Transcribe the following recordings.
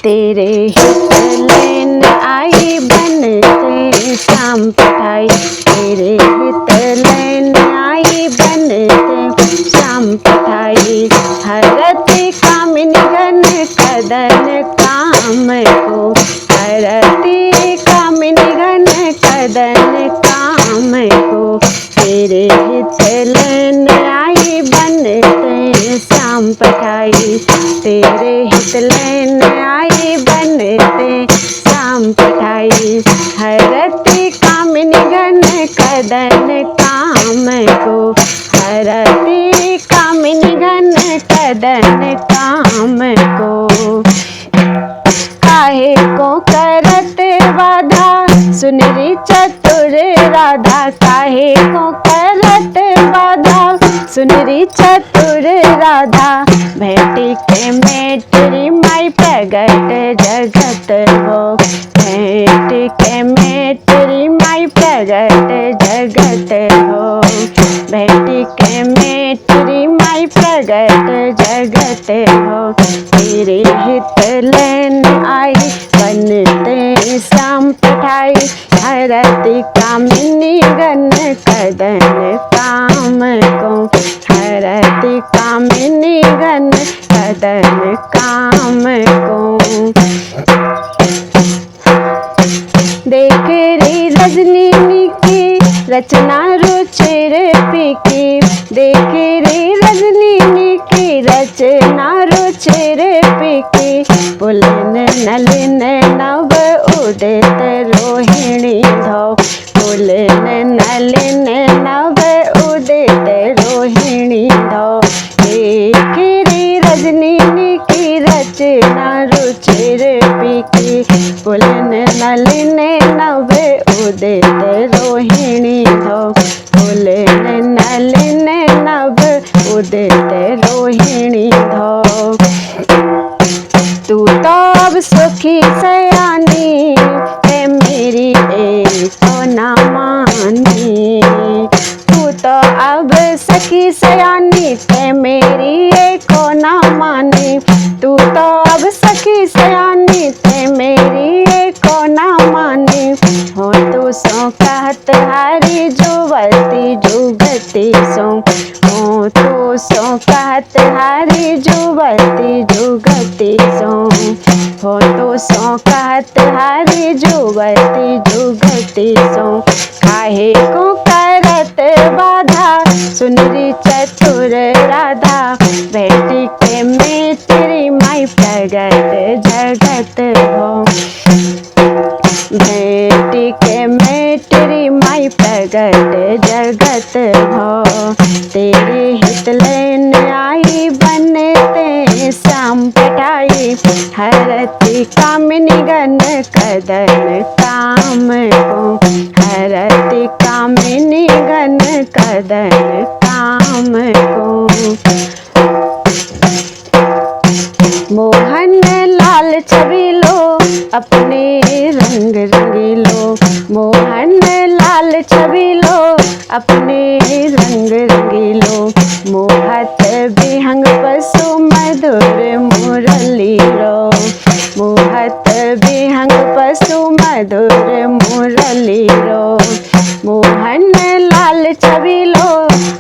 तेरे हित लेन आई बनते श्याम पठाई, तेरे हित लेन आई बनते श्याम पठाई। हरति कामिनी घन कदन काम को, हरति कामिनी घन कदन काम को। तेरे हित लेन आई बनते श्याम पठाई, तेरे हित लेन आई बनते श्याम पठाई। हरति कामिनी घन कदन काम को, हरति कामिनी घन कदन काम को। काहे को करत बाधा सुनरी चतुर राधा, काहे को करत बाधा सुनरी चतुर राधा। भेटी के मेटरी माई प्रगट जगत हो, भेटी के मेटरी माई प्रगट जगत हो। भेटी के मेटरी माई प्रगट जगत हो। तेरे हित लेन आई बनते श्याम पठाई, हरति कामिनी घन कदन काम को, हरति कामिनी घन कदन काम को। देख रे रजनी की रचना रुचिर पीकी, देख रे रजनी की रचना रुचिर पीकी। पुलन नलिन नव उदित रोहिणी धो, पुलन नलिन नव उदित रोहिणी धो। देख रे रजनी की रचना रुचिर पीकी, पुलन नलिन नव उदित रोहिणी धो, पुलन नलिन नव उदित रोहिणी धो। तू तो अब सुखी सयानी है मेरी एक ना मानी, तू तो अब सखी सयानी है मेरी एक ना मानी। तू तो अब सखी सयानी है मेरी एक ना मानी। हो तू सो कहत हारी जुवती जुगती सो, हो तू सो कहत हारी जुवती जुगती सो। हो तो सो कहत हारी जुगती जुगती सो। काहे को करत बाधा सुनरी चतुर राधा, बेटी के में तेरी माई प्रगट जगत हो। बेटी के में तेरी माई प्रगट जगत हो। तेरे हित लेन आई बनते श्याम पठाई, हरति कामिनी घन कदन काम को, हरति कामिनी घन कदन काम को। मोहन लाल छवि लो अपने रंग रंगीलो, मोहन लाल छवि लो अपने रंग रंगीलो। मोहत विहंग पशु मधुर मुरली रो, मोहत विहंग पशु मधुर मुरली रो। मोहन लाल छवि लो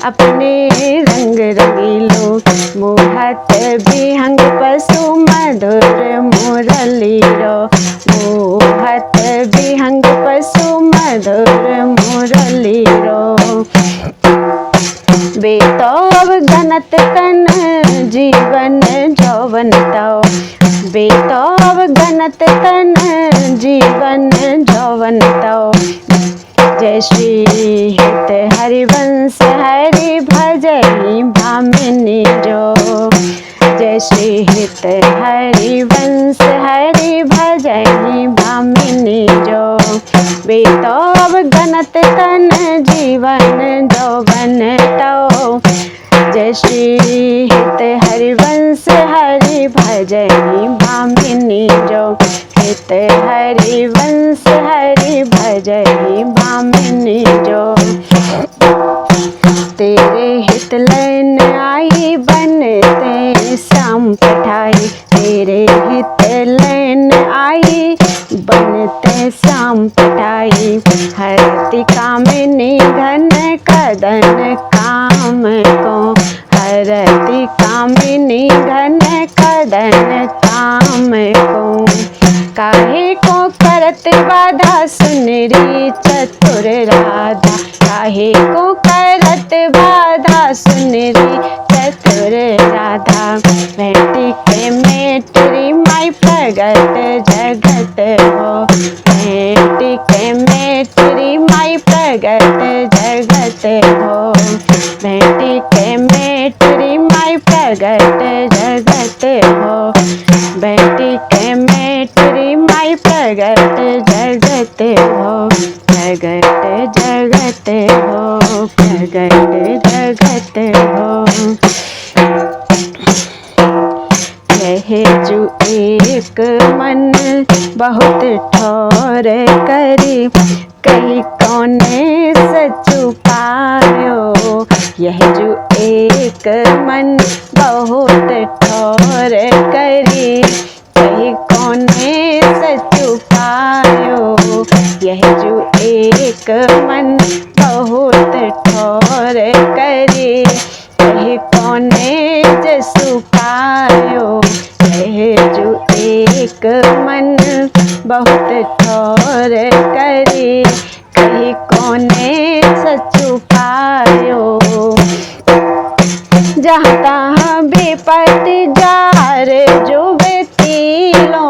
अपने रंग रंगीलो, मोहत विहंग पशु मधुर मुरली रो। मोहत विहंग पशु मधुर मुरली रो। बेताब घनत तन जीवन जौवन तौ, बेताब घनत तन जीवन जौवन तौ। जय श्री हित हरिवंश हरि भजहि भामिनी जो, जय श्री हित हरिवंश हरि भजहि भामिनी जो। बेताब घनत तन जीवन जौवन तौ, जय श्री हित हरिवंश हरि भजहि भामिनी जो। हित हरिवंश हरि भजहि भामिनी जो। तेरे हित लेन आई बनते श्याम पठाई, तेरे हित लेन आई, बनते श्याम पटाई। हरति कामिनी घन कदन काम को, हरति कामिनी घन कदन काम को। काहे को करत बाधा सुनरी चतुर राधा, काहे को करत बाधा सुनरी चतुर राधा। बेटी के मेटरी माई प्रगट जगत हो, बेटी के मेटरी माई प्रगट जगत हो, बेटी के मेटरी माई प्रगट जगत हो, बेटी के मेटरी माई प्रगट जगत हो, प्रगट जगत हो, प्रगट जगत हो। कहे जो एक मन बहुत ठोर करी, कहीं कौने सचु पायो। यह जो एक मन बहुत ठोर करी, कहीं कौने सचु पायो। यह जो एक मन बहुत ठोर करी, कहीं कौने जसु पायो। यह जो एक मन बहुत ठोर करी, कहीं कौने सचु पायो। जहाँ तहाँ बेपति जार जो बेतीलो,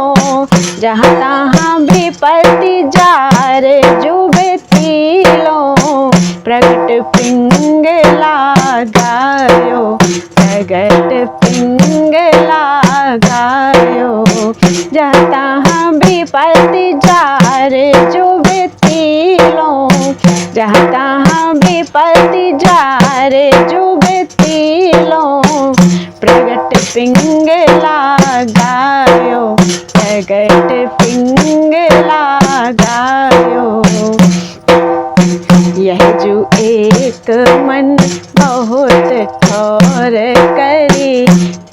जहाँ तहाँ बेपति जार जो बेतीलो। प्रगट पिंगला गायो, प्रगट पिंगला गायो। जहाँ तहाँ बेपति जार जो बेतीलो, जहाँ तहाँ बेपति जार जो बेतीलो। प्रगट पिंगला गायो, प्रगट पिंगला गायो। यह जो एक मन बहुत ठोर करी,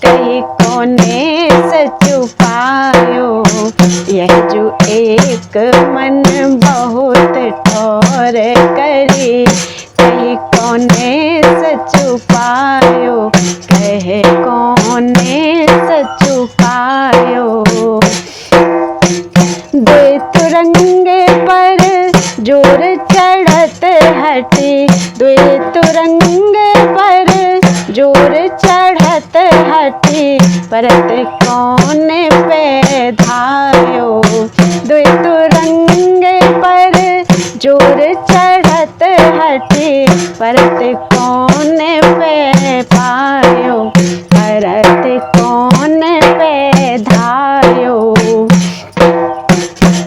कहीं कौने सचु पायो। यह जो एक मन बहुत ठोर करी, कहीं कौने सचु पायो। कहे कौने सचु पायो। दो तुरंगे पर जोर चढ़त हटी, दो तुरंगे पर जोर चढ़त हटी। परत कौने पे धायो। दो तुरंगे पर जोर चढ़त हटी, परत कौने पे पायो। परत कौने पे धायो।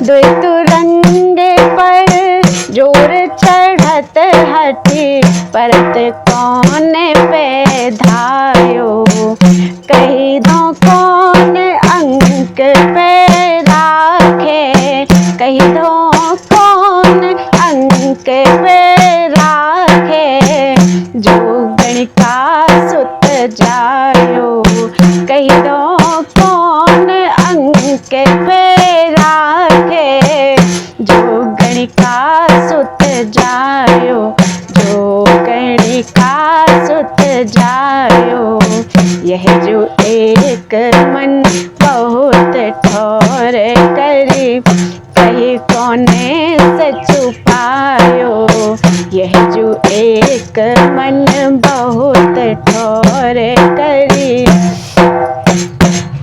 दो तुरंगे पर जोर चढ़त हटी, परत कौने पे धायो। कही दो कौन अंक पे राखे, कही दो कौन अंक पे राखे। जो गणिका सुत जायो, कही दो कौन अंक पे राखे। जो गणिका सुत जायो, जो गणिका सुत जायो। यह जो एक मन बहुत ठोर करी, कहीं कौने सचु पायो। यह जो एक मन बहुत ठोर करी,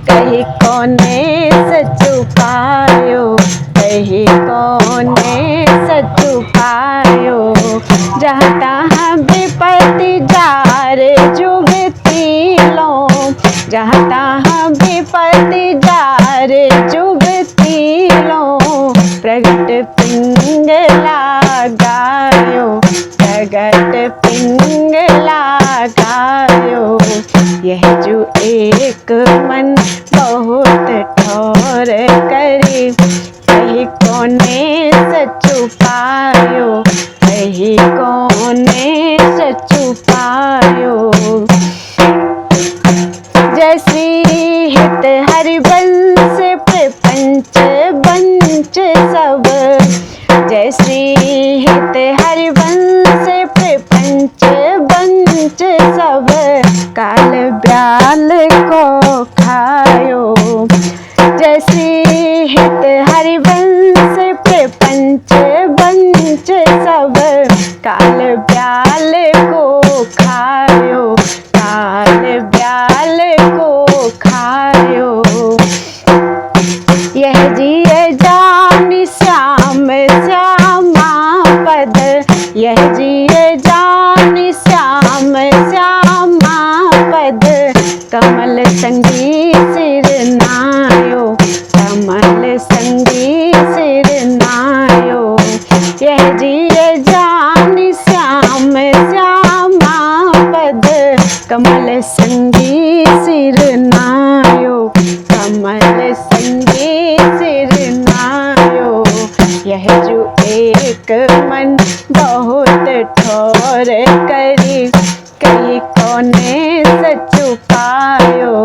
कहीं कौने सचु पायो। कहीं कौने सचु पायो। जहाँ तहाँ बेपति जार जो बेतीलो, जहाँ तहाँ बेपति जार जो बेतीलो। प्रगट पिंगला गायो, प्रगट पिंगला गायो। यह जो एक मन बहुत ठोर करी, कहीं कौने सचु पायो। कहीं कौने सचु पायो। जय श्री हित हरिवंश प्रपंच तुलसी हित हरिवंश प्रपंच बंच सब काल ब्याल को खायो, काल ब्याल को खायो। यह जिय जान श्याम श्यामा पद, यह जिय जान श्याम श्यामा पद, कमल संगी सिर नायो, कमल संगी सिर नायो। यह जिय जान श्याम श्यामा पद, कमल संगी सिर नायो, कमल संगी सिर नायो। यह जो एक मन बहुत ठोर करी, कही कोने सचु पायो।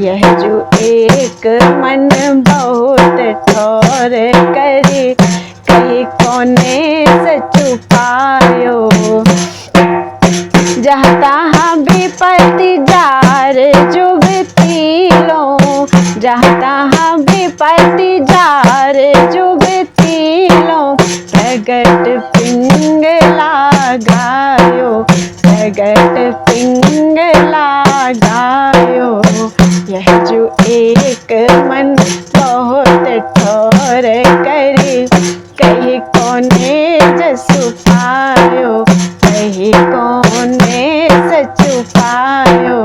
यह जो एक मन बहुत ठोर करी, कही कोने सचु पायो। जहाँ तहाँ विपत्ति जार जुगती लो, जहाँ तहाँ विपत्ति जार जुगती लो। प्रगट पिंगला गायो, प्रगट पिंगला गायो। यह जो एक मन बहुत ठोर करी, कही कोने जसु पायो, कही कोने सचु पायो।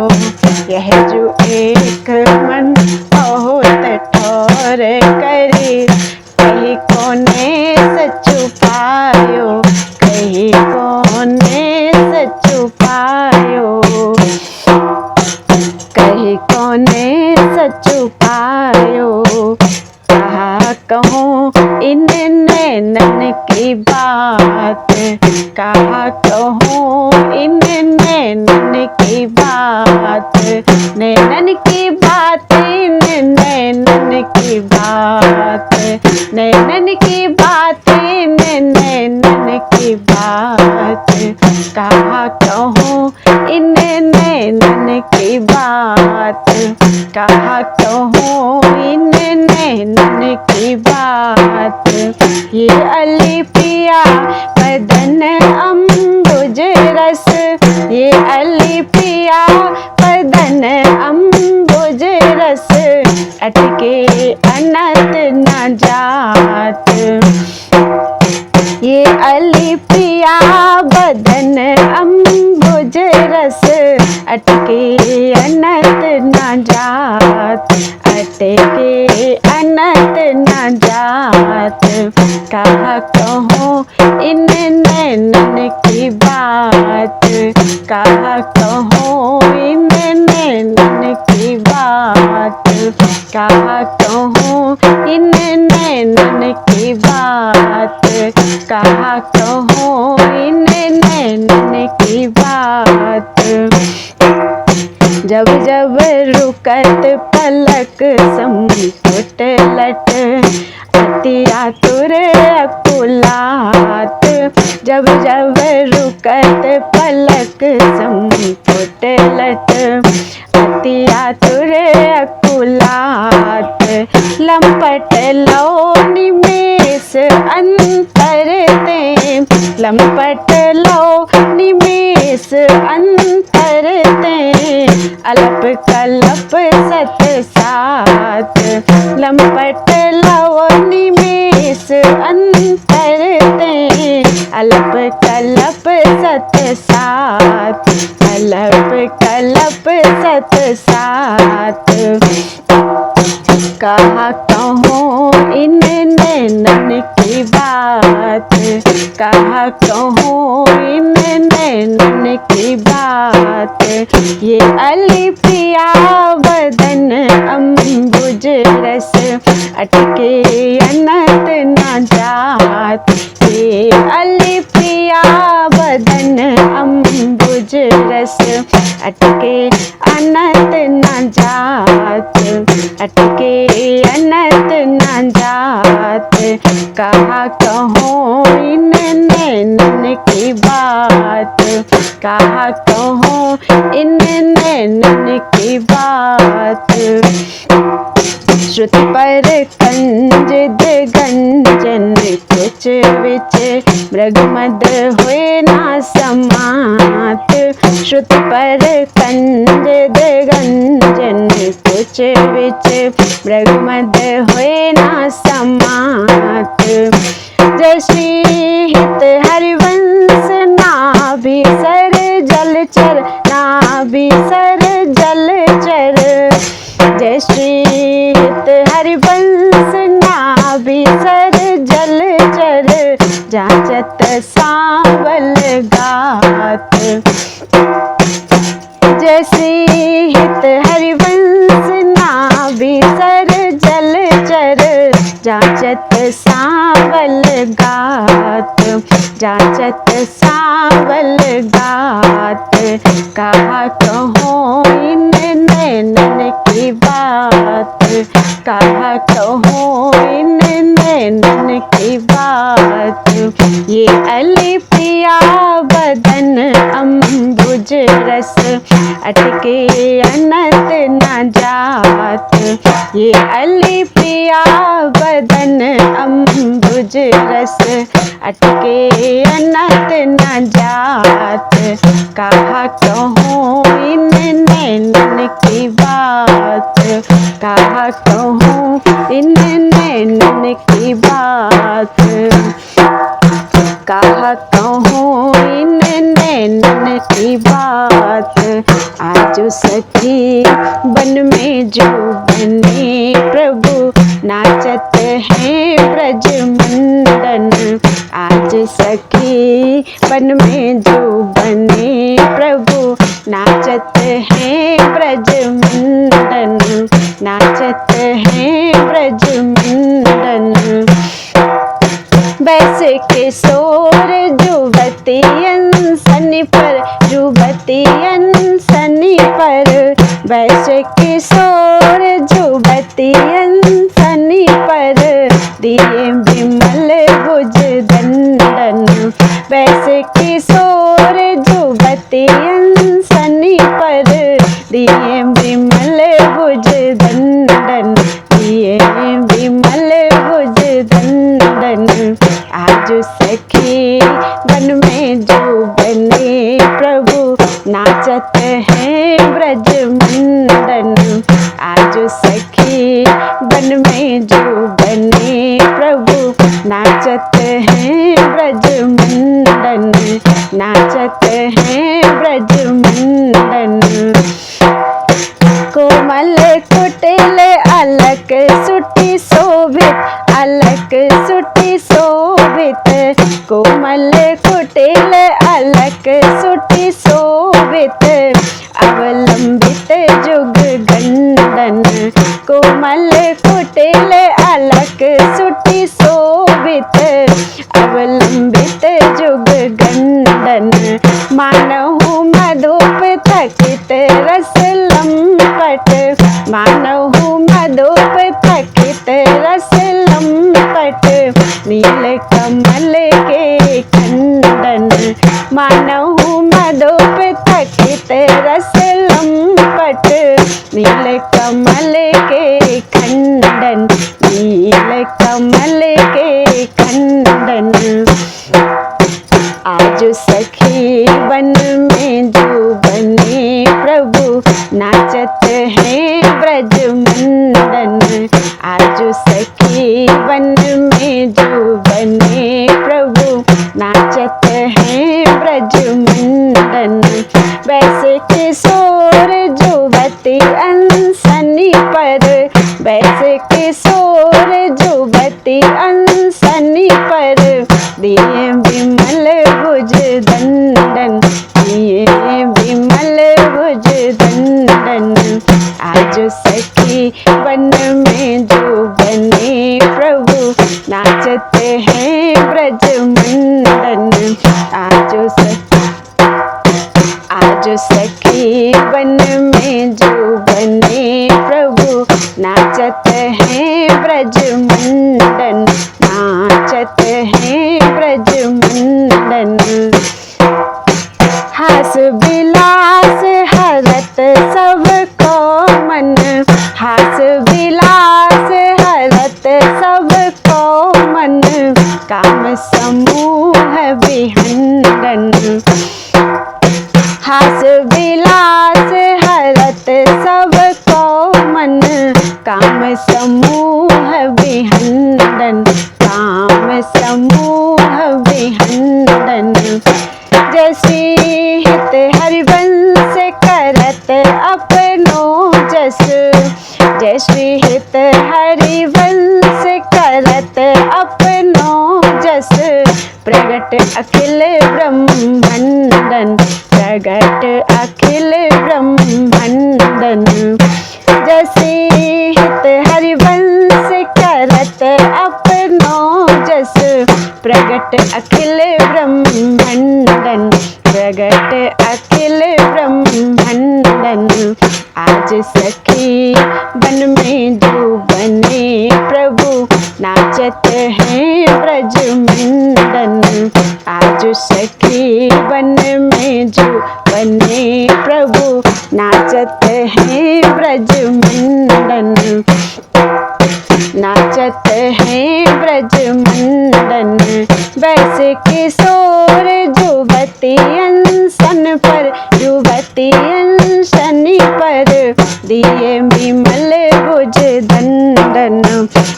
यह जो एक मन बहुत ठोर करी, कही कोने सचु पायो, कही कोने सचु पायो, कही कोने सचु पायो। कहा कहूँ इन नैनन की बात, कहा कहूँ इन नैनन की बात, नैनन की बात, इन नैनन की बात, नैनन की बात, इन नैनन की बात। कहा कहूँ इन नैनन की बात, कहा कहूँ इन नैनन की बात। ये अली पिया बदन अम्बुज रस, ये अली पिया बदन अम्बुज रस, अटके अनत न जात। ये अली पिया बदन अम्बुज रस, अटके अनत न जात, अटके अनत न जात। कहा कहूँ इन नैनन की बात, कहा कहूँ इन नैनन की बात, कहा कहूँ इन नैनन की बात, कहा कहूँ इन नैनन की बात। जब जब रुकत पलक संपुट लट, अति आतुर अकुलात। जब जब रुकत पलक संपुट लट, अति आतुर अकुलात। लंपट लो निमेष अंतर ते, लंपट लो निमेष अंतर ते, अलप कलप सत सात। लंपट लो निमेष अंतर ते, अलप कलप सत सात, अलप कलप सत सात। कहा कहूँ इन नैनन की बात, कहा कहूँ इन नैनन की बात। ये अली पिया बदन अम्बुज रस, अटके अनत न जात। ये अली पिया बदन अम्बुज रस, अटके अनत न जात, अटके अनत न जात। कहा कहूँ इन नैनन की बात, कहा कहूँ इन नैनन की बात। श्रुत पर कंजित गंजन कुच विच मृगमद हुए ना समात। श्रुत पर कंजित गंजन कुच विच मृगमद हुए ना समात। जय श्री हित हरिवंश नाभि सर जलचर नाभि सर जलचर। जय श्री हित हरिवंश नाभि सर जलचर जाचत सांवल गात। जय श्री हित हरिवंश नाभि सर जलचर जाचत सांवल गात। जाचत सांवल गात। कहा कहूँ इन नैनन की बात। कहा कहूँ इन नैनन की बात। ये अली पिया बदन अम्बुज रस अटके अनंत न जात। ये अली पिया बदन अम्बुज रस अटके अनंत न जात। कहा कहूँ इन नैनन की बात। कहा कहूँ इन नैनन की बात। कहा कहूँ इन नैनन की बात। आज सखी बन में जो बने प्रभु नाचत हैं ब्रज मंडन। आज सखी बन में जो बने प्रभु नाचत हैं ब्रज मंडन। नाचत हैं ब्रज मंडन। वैसे किशोर जुवतियन सनी पर जुवतियन सनी पर। वैसे किशोर जुवतियन सनी पर दिए विमल भुज दंडन। वैसे किशोर जुवतियन सनी पर दिए विमल भुज दंडन। दिए विमल भुज दंडन। आज सखी वन में जो बने प्रभु नाचत हैं ब्रज मंडन। आज सखी वन में जो बने प्रभु नाचत हैं ब्रज मंडन। नाचत हैं ब्रज मंडन। कोमल कुटिल अलक सुटी शोभित अलक सुटी शोभित। कोमल कुटिल अलक सुटी शोभित अवलंबित जुग गंडन। कोमल कुटिल अलक सुटी शोभित अवलंबित जुग गंडन। मानहु मधुप थकित रस लंपट। मानहु मधुप थकित रस लंपट नील कमल के खंडन। मानहु मधुप थकित रस लंपट नील कमल के खंडन। नील कमल के खंडन। आज सखी वन में जो बने प्रभु नाचत हैं ब्रज मंडन। आज सखी वन में जो बने प्रभु नाचत हैं ब्रज मंडन। वैसे किशोर जुवती अनसनी पर। वैसे किशोर जुवती अनसनी पर दिए विमल भुज दंडन। दिए विमल भुज दंडन। आज सखी वन में जो बने प्रभु नाचत हैं ब्रज मंडन। आज सखी वन में जो बने प्रभु नाचत हैं ब्रज मंडन। नाचत हैं ब्रज मंडन। हास विलास हरत सबको मन। हास विलास हरिवंश करत अपनो जस, प्रगट अखिल ब्रह्मांडन, प्रगट अखिल ब्रह्मांडन। जैसे हित हरिवंश करत अपनो जस, प्रगट अखिल ब्रह्मांडन, प्रगट अखिल ब्रह्मांडन। आज सखी वन में जो बने प्रभु, नाचत हैं ब्रज मंडन। आज सखी वन में जो बने प्रभु, नाचत हैं ब्रज मंडन, नाचत हैं ब्रज मंडन। वैसे किशोर युवती अनशन पर, युवती अनशन पर, दिए विमल भुज दंडन।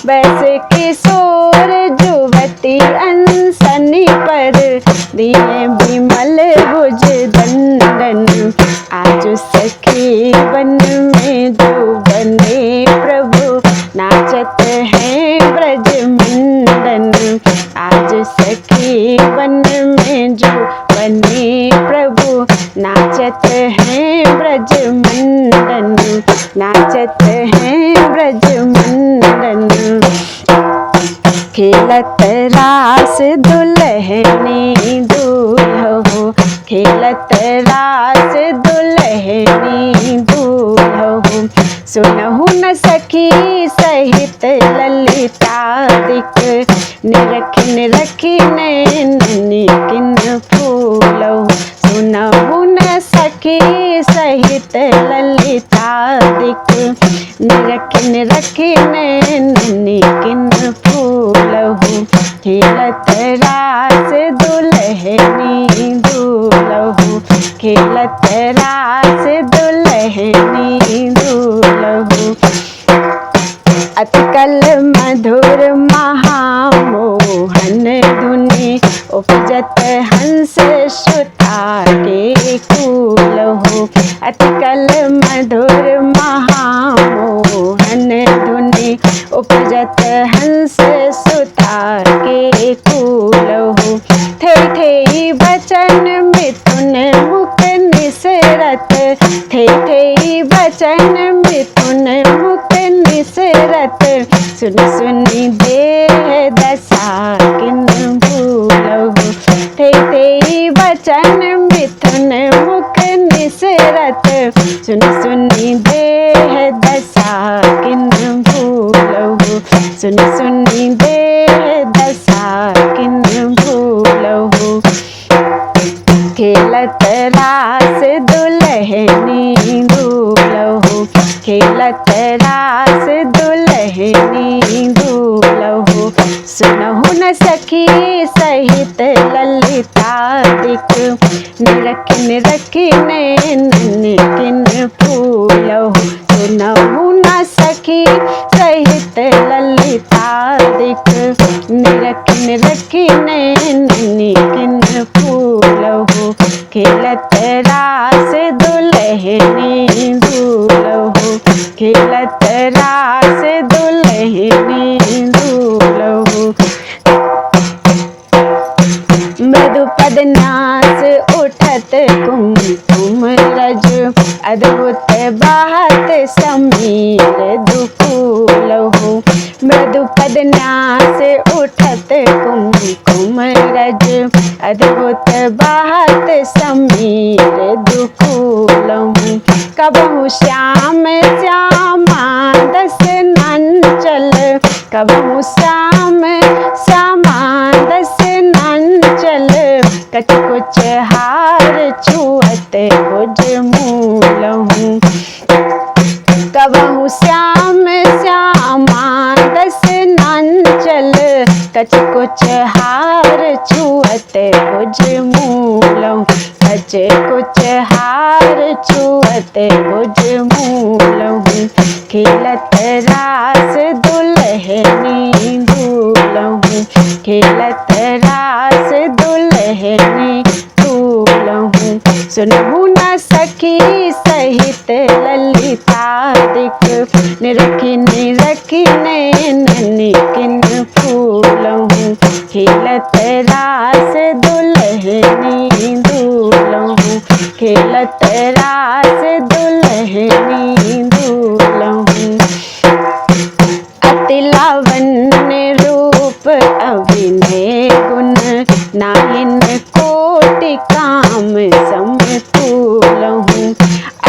वैसे किशोर युवती अनशन पर, दिए विमल भुज दंडन। आज सखी वन में जो बने प्रभु, नाचत हैं ब्रज मंडन। आज सखी वन में जो बने प्रभु, नाचत हैं ब्रज मंडन, नाचत हैं ब्रज मंडन। खेलत रास दुल्हनी दूल्हो, खेलत रास दुल्हनी दूल्हो। सुनहु न सखी सहित ललितादिक, निरखी निरखी नैन किन फूलहु। सुनहु न सखी सहित ललितादिक, निरखी निरखी नैन किन फूलहु। खेलत रास दुल्हनी दूल्हो, खेलत रास दुल्हनी दूल्हो। अतिकल मधुर महामोहन धुनि, उपजत हंस सुता के कूलहो। अतिकल मधुर महामोहन धुनि, उपजत हंस सुता के कूलहो। थे थे बचन मिथुन मुख निसरत, थे थे बचन मिथुन मुख निसरत। सुन सुनी देह दशा किन भूलहु। थे थे बचन मिथुन मुख निसरत। सुन सुनी देह दशा किन भूलहु। सुन सुनी देह दशा किन भूलहु। खेलत रास दुल्हनी दूल्हो, खेलत रास दुल्हनी दूल्हो। सुनहु न सखी सहित ललितादिक, निरखी निरखी नैन किन फूलहु। सुनहु न सखी सहित ललितादिक, निरखी निरखी नैन किन फूलहु। खेलत रास दुल्हनी दूल्हो, खेलत रास दुल्हनी दूल्हो। मृदुपद नास उठत कुमकुम रज, अद्भुत बात समीर दुकूलहो। मृदुपद नास उठत कुमकुम रज, अद्भुत बात समीर दुकूलहु। कबहु श्याम श्यामा दस नंचल, कबहु श्याम श्यामा दस नंचल। कछ कुछ हार छुअत भुज मूलहु। कबहु श्याम श्यामा दस नंचल, कछ कुछ हार छुअत भुज मूलहु। कछ कुछ हार छुअत भुज मूलहु। खेलत रास दुल्हनी दूल्हो, खेलत रास दुल्हनी दूल्हो। सुनहु न सखी सहित ललिता दिख निरखी निरखी नैन किन फूलहु खेलत रास दुल्हनी दूलहु खेलत रास दुल्हनी दूलहु अति लावण्य रूप अभिनय गुण नाहिन कोटि काम समतुलहु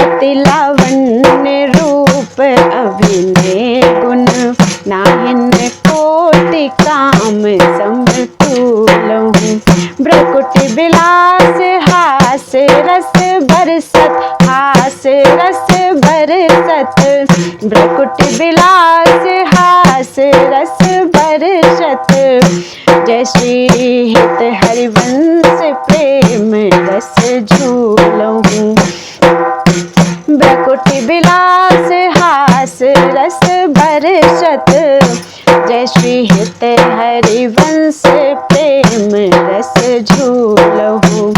अति लावण्य रूप अभिनय गुण नाहिन कोटि काम समतुलहु भ्रकुटि विलास हास रस बरसत हास रस बरसत भ्रकुटि विलास हास रस बरसत जय श्री हित हरिवंश प्रेम रस झूलहु भ्रकुटि विलास हास रस बरसत जय श्री हित हरिवंश प्रेम रस झूलहु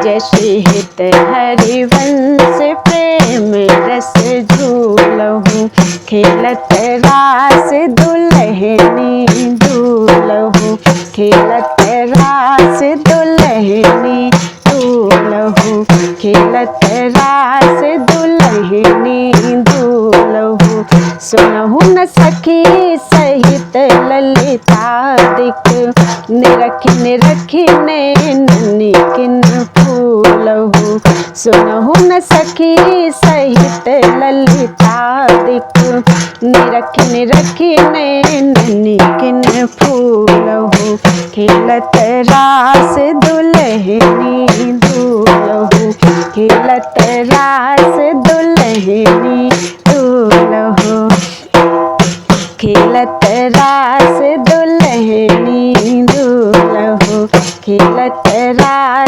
जय श्री हित हरिवंश प्रेम रस झूलहु खेलत रास दुल्हनी दूलहु खेलत रास दुल्हनी दूलहु खेलत रास दुल्हनी दूलहु सुनहु न सखी सहित ललिता दिख निरखी निरखी नैन किन फूलहु सुनहु न सखी सहित ललिता दिख निरखी निरखी नैन किन फूलहु खेलत रास दुल्हनी दूलहु खेलत रास दुल्हनी दूलहु खेलत रास दुल्हनी दूलहु खेलत रास